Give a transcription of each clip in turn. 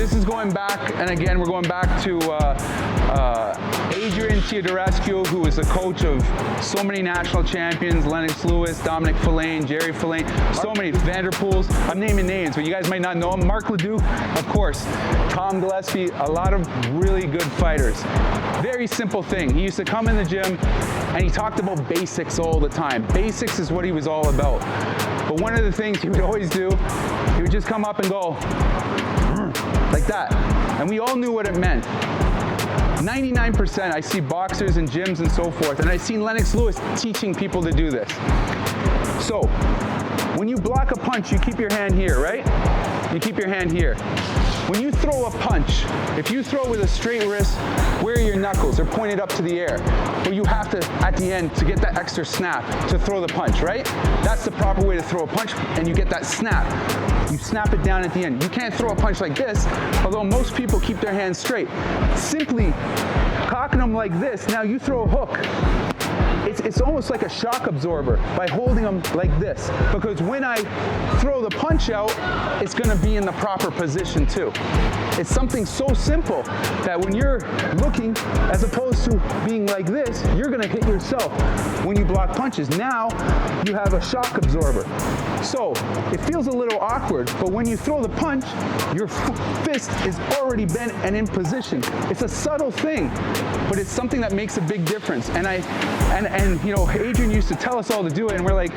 this is going back, and again, we're going back to Adrian Teodorescu, who is the coach of so many national champions, Lennox Lewis, Dominic Fillane, Jerry Fillane, so many, Vanderpools. I'm naming names, but you guys might not know him. Mark Ledoux, of course. Tom Gillespie, a lot of really good fighters. Very simple thing. He used to come in the gym and he talked about basics all the time. Basics is what he was all about. But one of the things he would always do, he would just come up and go like that. And we all knew what it meant. 99% I see boxers in gyms and so forth, and I've seen Lennox Lewis teaching people to do this. So, when you block a punch, you keep your hand here, right? You keep your hand here. When you throw a punch, if you throw with a straight wrist, where are your knuckles? They're pointed up to the air. But you have to, at the end, to get that extra snap to throw the punch, right? That's the proper way to throw a punch, and you get that snap. You snap it down at the end. You can't throw a punch like this, although most people keep their hands straight. Simply cocking them like this, now you throw a hook. It's almost like a shock absorber by holding them like this, because when I throw the punch out, it's going to be in the proper position too. It's something so simple that when you're looking, as opposed to being like this, you're going to hit yourself when you block punches. Now you have a shock absorber. So it feels a little awkward, but when you throw the punch, your fist is already bent and in position. It's a subtle thing, but it's something that makes a big difference. And you know, Adrian used to tell us all to do it, and we're like,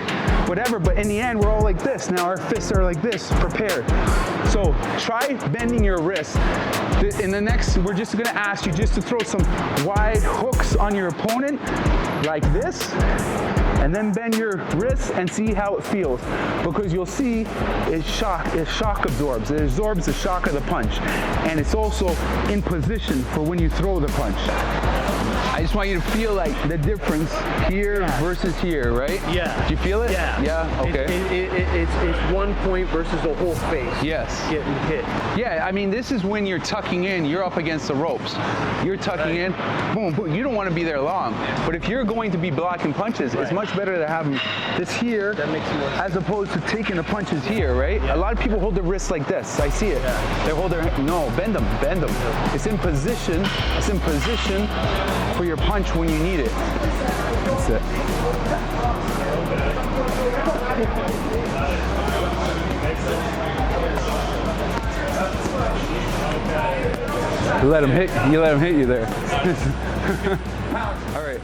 whatever, but in the end, we're all like this. Now our fists are like this, prepared. So try bending your wrist. In the next, we're just gonna ask you just to throw some wide hooks on your opponent, like this, and then bend your wrist and see how it feels. Because you'll see it shock absorbs. It absorbs the shock of the punch. And it's also in position for when you throw the punch. I just want you to feel like the difference here versus here, right? Yeah. Do you feel it? Yeah. Yeah? Okay. It's 1 point versus the whole face. Yes. Getting hit. Yeah, I mean, this is when you're tucking in, you're up against the ropes. You're tucking in, boom, boom. You don't want to be there long. But if you're going to be blocking punches, it's much better to have them this here as opposed to taking the punches here, right? Yeah. A lot of people hold their wrists like this. I see it. Yeah. They hold their, no, bend them, bend them. It's in position. It's in position for your punch when you need it. That's it. You let him hit you there. All right.